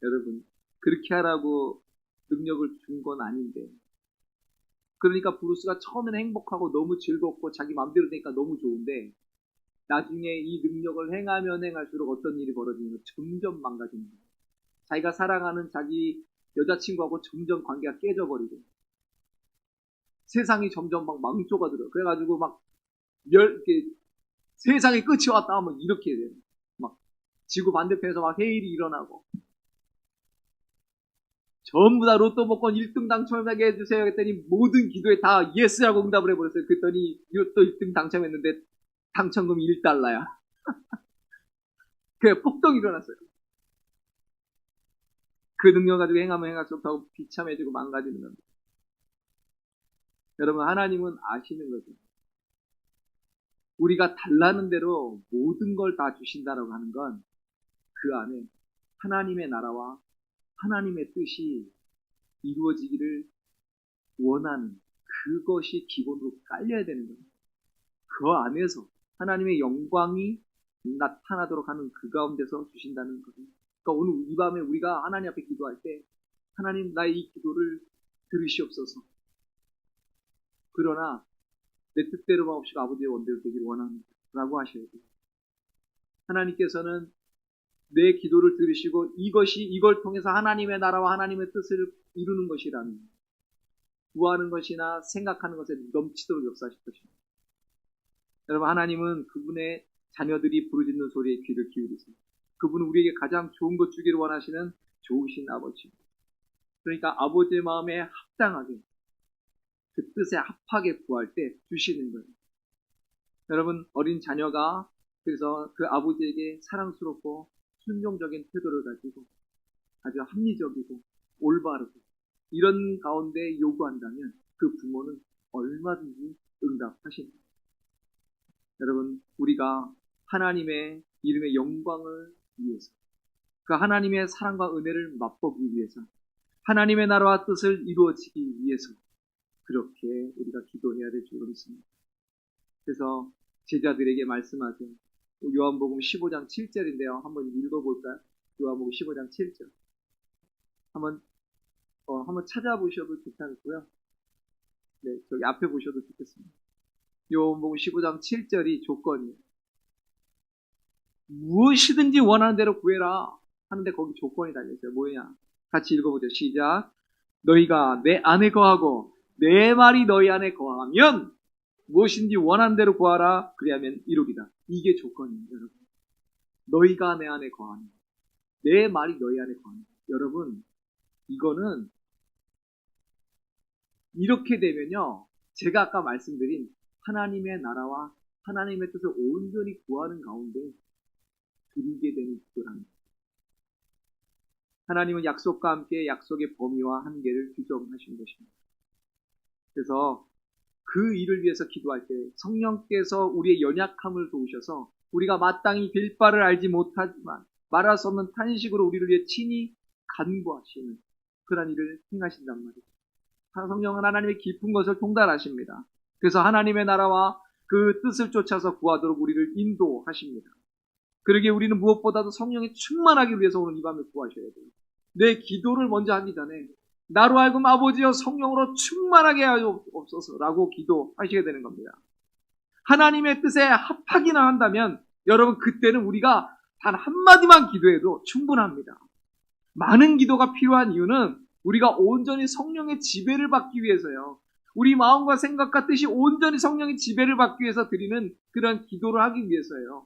여러분 그렇게 하라고 능력을 준 건 아닌데 그러니까 브루스가 처음에는 행복하고 너무 즐겁고 자기 마음대로 되니까 너무 좋은데 나중에 이 능력을 행하면 행할수록 어떤 일이 벌어지는 거 점점 망가지는 거예요. 자기가 사랑하는 자기 여자친구하고 점점 관계가 깨져버리고 세상이 점점 막 망조가 들어요. 그래가지고 막 이렇게 세상의 끝이 왔다 하면 이렇게 돼요. 막 지구 반대편에서 막 해일이 일어나고 전부 다 로또 복권 1등 당첨하게 해주세요 했더니 모든 기도에 다 예스라고 응답을 해버렸어요. 그랬더니 로또 1등 당첨했는데 당첨금이 1달러야. 그래 폭동이 일어났어요. 그 능력 가지고 행하면 행할수록 더 비참해지고 망가지는 겁니다. 여러분 하나님은 아시는 거죠. 우리가 달라는 대로 모든 걸 다 주신다라고 하는 건 그 안에 하나님의 나라와 하나님의 뜻이 이루어지기를 원하는 그것이 기본으로 깔려야 되는 겁니다. 그 안에서 하나님의 영광이 나타나도록 하는 그 가운데서 주신다는 겁니다. 그러니까 오늘 이 밤에 우리가 하나님 앞에 기도할 때 하나님 나의 이 기도를 들으시옵소서. 그러나 내 뜻대로만 없이 아버지의 원대로 되기를 원합니다. 라고 하셔야 돼요. 하나님께서는 내 기도를 들으시고 이걸 통해서 하나님의 나라와 하나님의 뜻을 이루는 것이라는 구하는 것이나 생각하는 것에 넘치도록 역사하실 것입니다. 여러분 하나님은 그분의 자녀들이 부르짖는 소리에 귀를 기울이세요. 그분은 우리에게 가장 좋은 것 주기를 원하시는 좋으신 아버지입니다. 그러니까 아버지의 마음에 합당하게 그 뜻에 합하게 구할 때 주시는 거예요. 여러분, 어린 자녀가 그래서 그 아버지에게 사랑스럽고 순종적인 태도를 가지고 아주 합리적이고 올바르고 이런 가운데 요구한다면 그 부모는 얼마든지 응답하십니다. 여러분, 우리가 하나님의 이름의 영광을 위해서 그 하나님의 사랑과 은혜를 맛보기 위해서 하나님의 나라와 뜻을 이루어지기 위해서 그렇게 우리가 기도해야 될 줄 믿습니다. 그래서 제자들에게 말씀하세요. 요한복음 15장 7절인데요. 한번 읽어볼까요? 요한복음 15장 7절. 한번 찾아보셔도 괜찮고요. 네, 저기 앞에 보셔도 좋겠습니다. 요한복음 15장 7절이 조건이에요. 무엇이든지 원하는 대로 구해라 하는데 거기 조건이 달려있어요. 뭐냐? 같이 읽어보죠. 시작. 너희가 내 안에 거하고 내 말이 너희 안에 거하면 무엇인지 원하는 대로 구하라. 그리하면 이루리다. 이게 조건이에요, 여러분. 너희가 내 안에 거하는, 내 말이 너희 안에 거하는. 여러분, 이거는 이렇게 되면요, 제가 아까 말씀드린 하나님의 나라와 하나님의 뜻을 온전히 구하는 가운데 드리게 되는 기도랍니다. 하나님은 약속과 함께 약속의 범위와 한계를 규정하신 것입니다. 그래서 그 일을 위해서 기도할 때 성령께서 우리의 연약함을 도우셔서 우리가 마땅히 될 바를 알지 못하지만 말할 수 없는 탄식으로 우리를 위해 친히 간구하시는 그런 일을 행하신단 말이죠. 성령은 하나님의 깊은 것을 통달하십니다. 그래서 하나님의 나라와 그 뜻을 쫓아서 구하도록 우리를 인도하십니다. 그러기에 우리는 무엇보다도 성령이 충만하기 위해서 오늘 이 밤에 구하셔야 돼요. 내 기도를 먼저 하기 전에 나로 하여금 아버지여 성령으로 충만하게 하옵소서라고 기도하시게 되는 겁니다. 하나님의 뜻에 합하기나 한다면 여러분 그때는 우리가 단 한마디만 기도해도 충분합니다. 많은 기도가 필요한 이유는 우리가 온전히 성령의 지배를 받기 위해서요. 우리 마음과 생각과 뜻이 온전히 성령의 지배를 받기 위해서 드리는 그런 기도를 하기 위해서예요.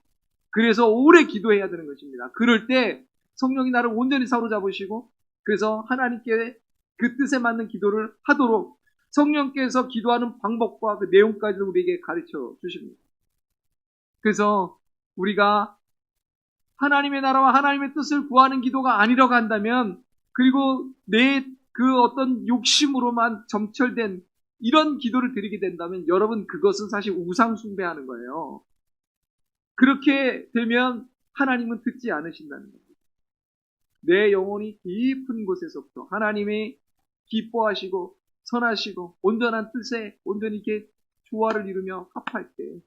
그래서 오래 기도해야 되는 것입니다. 그럴 때 성령이 나를 온전히 사로잡으시고 그래서 하나님께 그 뜻에 맞는 기도를 하도록 성령께서 기도하는 방법과 그 내용까지도 우리에게 가르쳐 주십니다. 그래서 우리가 하나님의 나라와 하나님의 뜻을 구하는 기도가 아니라고 한다면 그리고 내 그 어떤 욕심으로만 점철된 이런 기도를 드리게 된다면 여러분 그것은 사실 우상 숭배하는 거예요. 그렇게 되면 하나님은 듣지 않으신다는 겁니다. 내 영혼이 깊은 곳에서부터 하나님이 기뻐하시고 선하시고 온전한 뜻에 온전히 이렇게 조화를 이루며 합할 때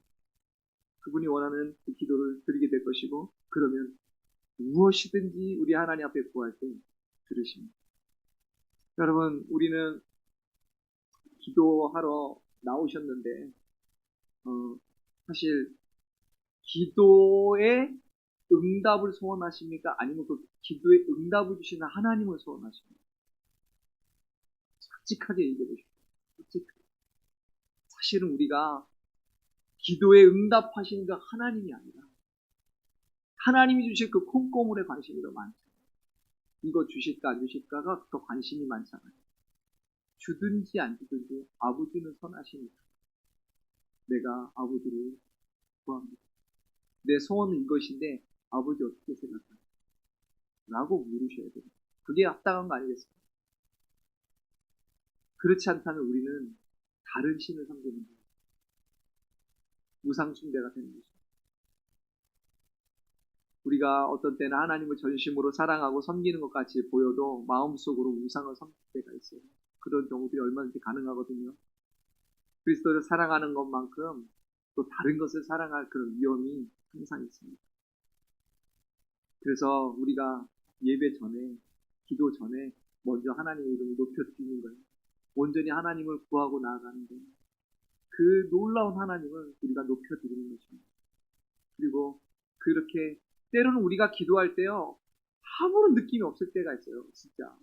그분이 원하는 그 기도를 드리게 될 것이고 그러면 무엇이든지 우리 하나님 앞에 구할 때 들으십니다. 여러분 우리는 기도하러 나오셨는데 사실 기도에 응답을 소원하십니까? 아니면 그 기도에 응답을 주시는 하나님을 소원하십니까? 솔직하게 얘기해 보십시오. 솔직하게. 사실은 우리가 기도에 응답하시는 그 하나님이 아니라 하나님이 주실 그 콩고물에 관심이 더 많죠. 이거 주실까 안 주실까가 더 관심이 많잖아요. 주든지 안 주든지 아버지는 선하시니까 내가 아버지를 구합니다. 내 소원은 이것인데 아버지 어떻게 생각하세요? 라고 물으셔야 됩니다. 그게 합당한 거 아니겠습니까? 그렇지 않다면 우리는 다른 신을 섬기는 거예요. 우상숭배가 되는 것입니다. 우리가 어떤 때는 하나님을 전심으로 사랑하고 섬기는 것 같이 보여도 마음속으로 우상을 섬길 때가 있어요. 그런 경우들이 얼마든지 가능하거든요. 그리스도를 사랑하는 것만큼 또 다른 것을 사랑할 그런 위험이 항상 있습니다. 그래서 우리가 예배 전에, 기도 전에 먼저 하나님의 이름을 높여드리는 거예요. 온전히 하나님을 구하고 나아가는 거예요. 그 놀라운 하나님을 우리가 높여드리는 것입니다. 그리고 그렇게 때로는 우리가 기도할 때요. 아무런 느낌이 없을 때가 있어요. 진짜.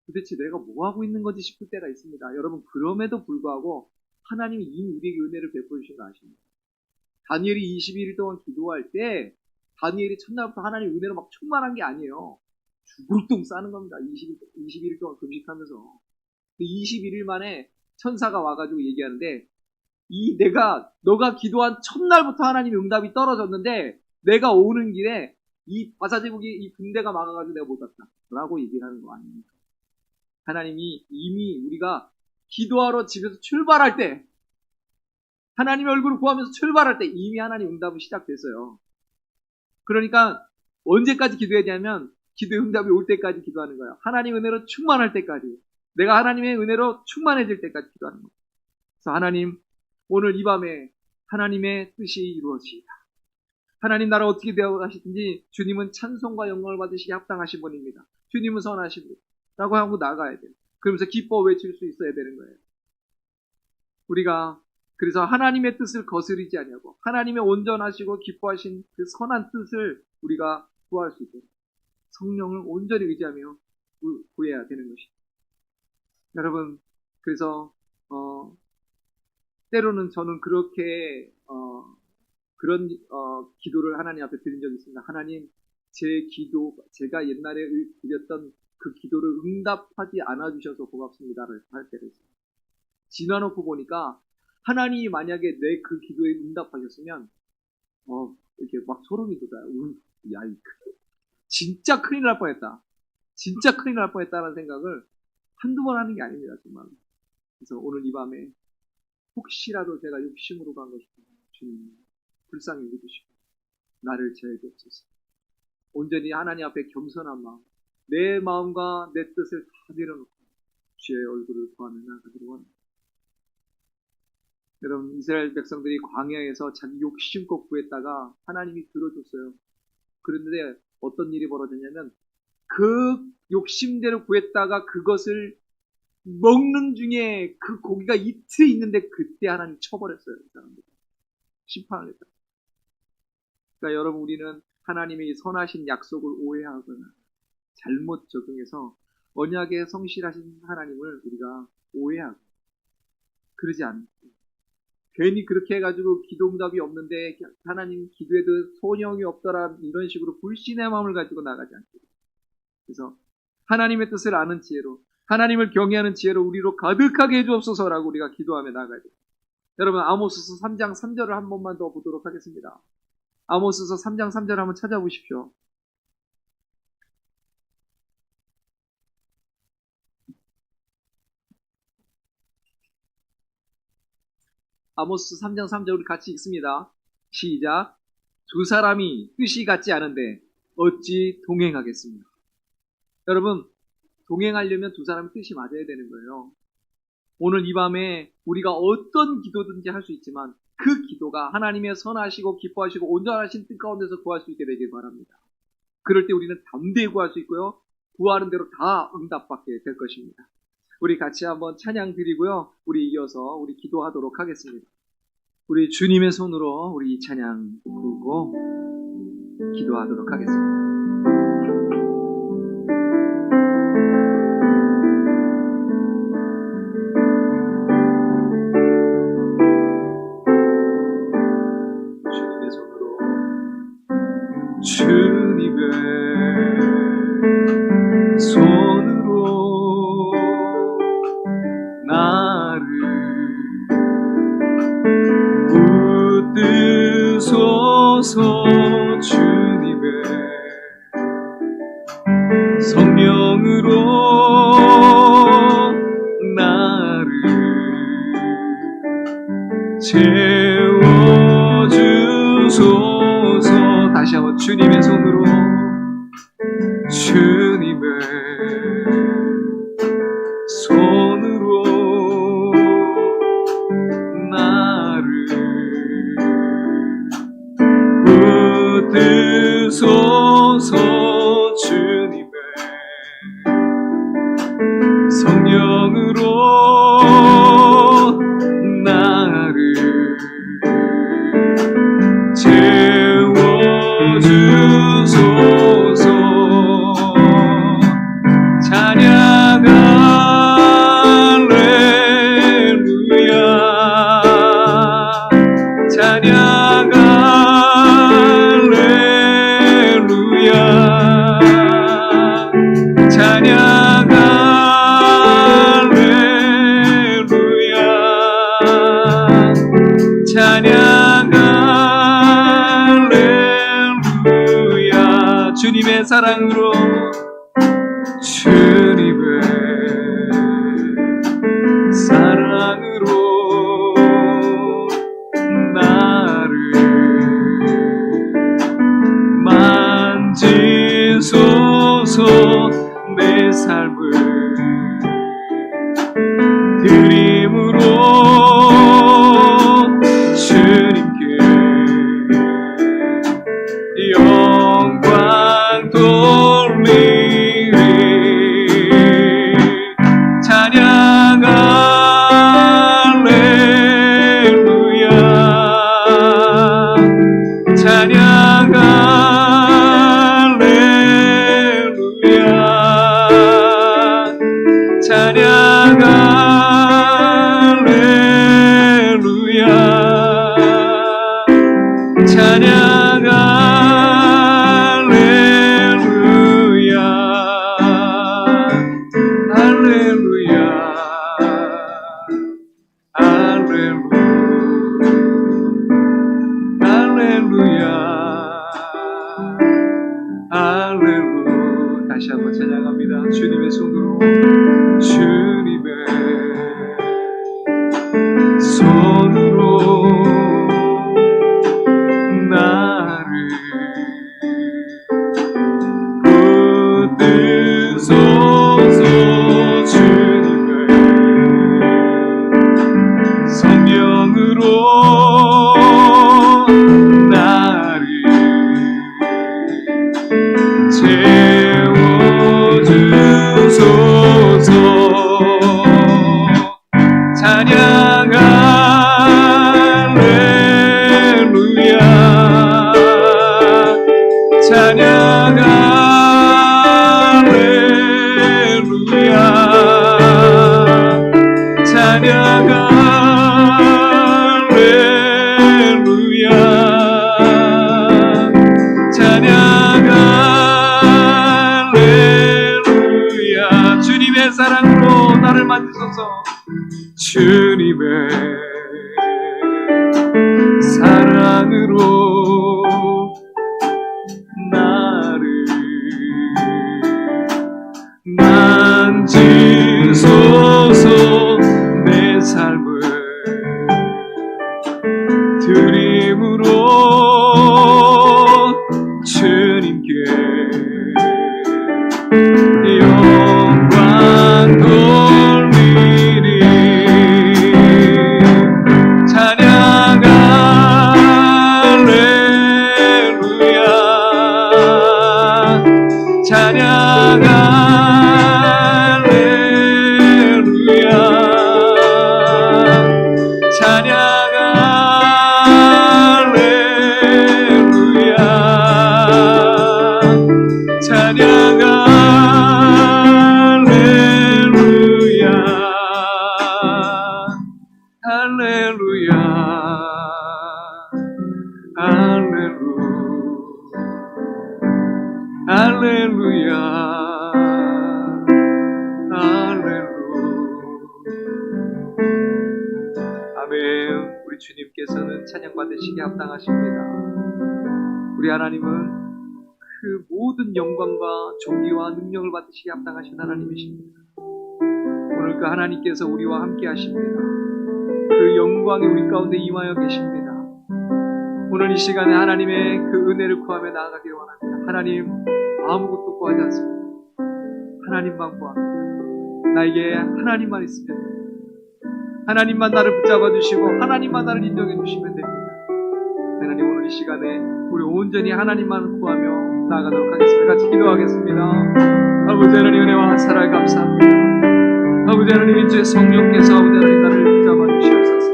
도대체 내가 뭐 하고 있는 건지 싶을 때가 있습니다. 여러분 그럼에도 불구하고 하나님이 이미 우리에게 은혜를 베풀어 주신 거 아십니까? 다니엘이 21일 동안 기도할 때 다니엘이 첫날부터 하나님 은혜로 막 충만한 게 아니에요. 죽을똥 싸는 겁니다. 21일 동안 금식하면서. 21일 만에 천사가 와가지고 얘기하는데, 너가 기도한 첫날부터 하나님의 응답이 떨어졌는데, 내가 오는 길에 이 바사제국이 이 군대가 막아가지고 내가 못 왔다. 라고 얘기를 하는 거 아닙니까? 하나님이 이미 우리가 기도하러 집에서 출발할 때, 하나님의 얼굴을 구하면서 출발할 때 이미 하나님 응답은 시작됐어요. 그러니까 언제까지 기도해야 되냐면 기도의 응답이 올 때까지 기도하는 거예요. 하나님 은혜로 충만할 때까지, 내가 하나님의 은혜로 충만해질 때까지 기도하는 거예요. 그래서 하나님, 오늘 이 밤에 하나님의 뜻이 이루어지이다. 하나님 나라 어떻게 되어 가시든지 주님은 찬송과 영광을 받으시기 합당하신 분입니다. 주님은 선하신 분 라고 하고 나가야 돼요. 그러면서 기뻐 외칠 수 있어야 되는 거예요. 우리가 그래서 하나님의 뜻을 거스르지 아니하고 하나님의 온전하시고 기뻐하신 그 선한 뜻을 우리가 구할 수 있도록 성령을 온전히 의지하며 구해야 되는 것입니다. 여러분, 그래서 때로는 저는 그렇게 그런 기도를 하나님 앞에 드린 적이 있습니다. 하나님, 제 기도, 제가 옛날에 드렸던 그 기도를 응답하지 않아 주셔서 고맙습니다를 할 때를 있어요. 지나놓고 보니까 하나님이 만약에 내 그 기도에 응답하셨으면 이렇게 막 소름이 돋아요. 야, 진짜 큰일 날 뻔했다. 진짜 큰일 날 뻔했다는 생각을 한두 번 하는 게 아닙니다, 정말. 그래서 오늘 이 밤에 혹시라도 제가 욕심으로 간 것이면 주님 불쌍히 여겨주시고 나를 제어해주옵소서. 온전히 하나님 앞에 겸손한 마음, 내 마음과 내 뜻을 다 내려놓고 주의 얼굴을 구하며 나아가기를 원합니다. 여러분, 이스라엘 백성들이 광야에서 자기 욕심껏 구했다가 하나님이 들어줬어요. 그런데 어떤 일이 벌어졌냐면 그 욕심대로 구했다가 그것을 먹는 중에 그 고기가 이틀 있는데 그때 하나님 쳐버렸어요. 이 사람들 심판을 했다. 그러니까 여러분, 우리는 하나님의 선하신 약속을 오해하거나 잘못 적용해서 언약에 성실하신 하나님을 우리가 오해하고 그러지 않고 괜히 그렇게 해가지고 기도응답이 없는데 하나님 기도에도 소용이 없더라 이런 식으로 불신의 마음을 가지고 나가지 않고, 그래서 하나님의 뜻을 아는 지혜로, 하나님을 경외하는 지혜로 우리로 가득하게 해주옵소서라고 우리가 기도하며 나가야 돼요. 여러분, 아모스서 3장 3절을 한 번만 더 보도록 하겠습니다. 아모스서 3장 3절 한번 찾아보십시오. 아모스 3장 3절 우리 같이 읽습니다. 시작. 두 사람이 뜻이 같지 않은데 어찌 동행하겠습니까? 여러분, 동행하려면 두 사람의 뜻이 맞아야 되는 거예요. 오늘 이 밤에 우리가 어떤 기도든지 할 수 있지만 그 기도가 하나님의 선하시고 기뻐하시고 온전하신 뜻 가운데서 구할 수 있게 되길 바랍니다. 그럴 때 우리는 담대히 구할 수 있고요, 구하는 대로 다 응답받게 될 것입니다. 우리 같이 한번 찬양 드리고요, 우리 이어서 우리 기도하도록 하겠습니다. 우리 주님의 손으로 우리 이 찬양 부르고 기도하도록 하겠습니다. 주님의 손으로 나를 붙드소서. 주님의 성령으로 나를 채워주소서. 다시 한번 주님의 손으로, 주님의 손으로 나를 붙드소서. 주님의 성령으로 나를 채워주소서. 찬양하 사랑으로 주님의 사랑으로 나를 만지소서. 내 삶을 드림으로 주님께 영광 돌리리. 찬양 할렐루야. 찬양 할렐루야. 찬양 할렐루야. 찬양 할렐루야. 할렐루야. 할렐루야. 할렐루야. 다시 한번 찬양합니다. 주님의 손으로, 주님의 손으로 나를 붙드소서. 주님의 성령으로 나를 채워주소서. 찬양 할렐루야. 찬양 할렐루야. 찬양 할렐루야. 찬양 할렐루야. 주님의 사랑으로 나를 만지소서. 주님의 사랑으로 나를 만지소서. 내 삶을 드림으로 주님께 영광 돌리리. 찬양 할렐루야. 찬양 할렐루야. 찬양 할렐루야. 찬양 할렐루야. 할렐루야. 할렐루야. 아멘. 우리 주님께서는 찬양 받으시기에 합당하십니다. 우리 하나님은 그 모든 영광과 존귀와 능력을 받으시기에 합당하신 하나님이십니다. 오늘 그 하나님께서 우리와 함께 하십니다. 그 영광이 우리 가운데 임하여 계십니다. 오늘 이 시간에 하나님의 그 은혜를 구하며 나아가기를 원합니다. 하나님, 아무것도 구하지 않습니다. 하나님만 구합니다. 나에게 하나님만 있으면 됩니다. 하나님만 나를 붙잡아 주시고 하나님만 나를 인정해 주시면 됩니다. 하나님, 오늘 이 시간에 우리 온전히 하나님만 구하며 나아가도록 하겠습니다. 같이 기도하겠습니다. 아버지 하나님, 은혜와 사랑을 감사합니다. 아버지 하나님, 주의 성령께서 아버지 하나님 나를 붙잡아 주시옵소서.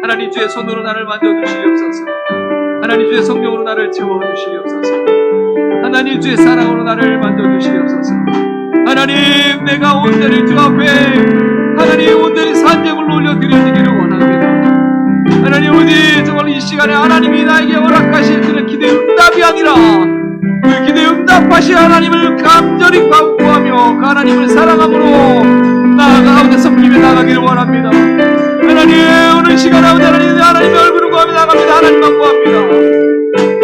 하나님, 주의 손으로 나를 만져주시옵소서. 하나님, 주의 성령으로 나를 채워주시옵소서. 하나님, 주의 사랑으로 나를 만져주시옵소서. 하나님, 내가 온전히 주 앞에 하나님 온전히 산재물로 올려드려지기를 원합니다. 하나님, 오직 정말 이 시간에 하나님이 나에게 허락하실 그런 기대 응답이 아니라 그 기대 응답하신 하나님을 간절히 구하며 그 하나님을 사랑함으로 나아가 섬기며 나가기를 원합니다. 하나님, 오늘 시간 아버지 하나님의 얼굴을 구하며 나갑니다. 하나님만 구합니다.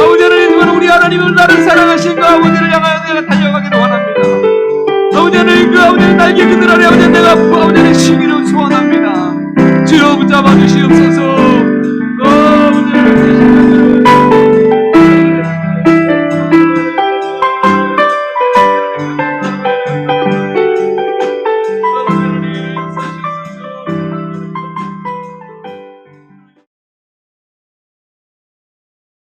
아버지 하나님, 우리 하나님 하나님을 나를 사랑하신 그 아버지를 향하여 내가 달려가기를 원합니다. 아버지 하나님, 그 아버지의 날개 그늘 아래 아버지 내가 아버지의 쉬기를 소원합니다. 주여 붙잡아 주시옵소서.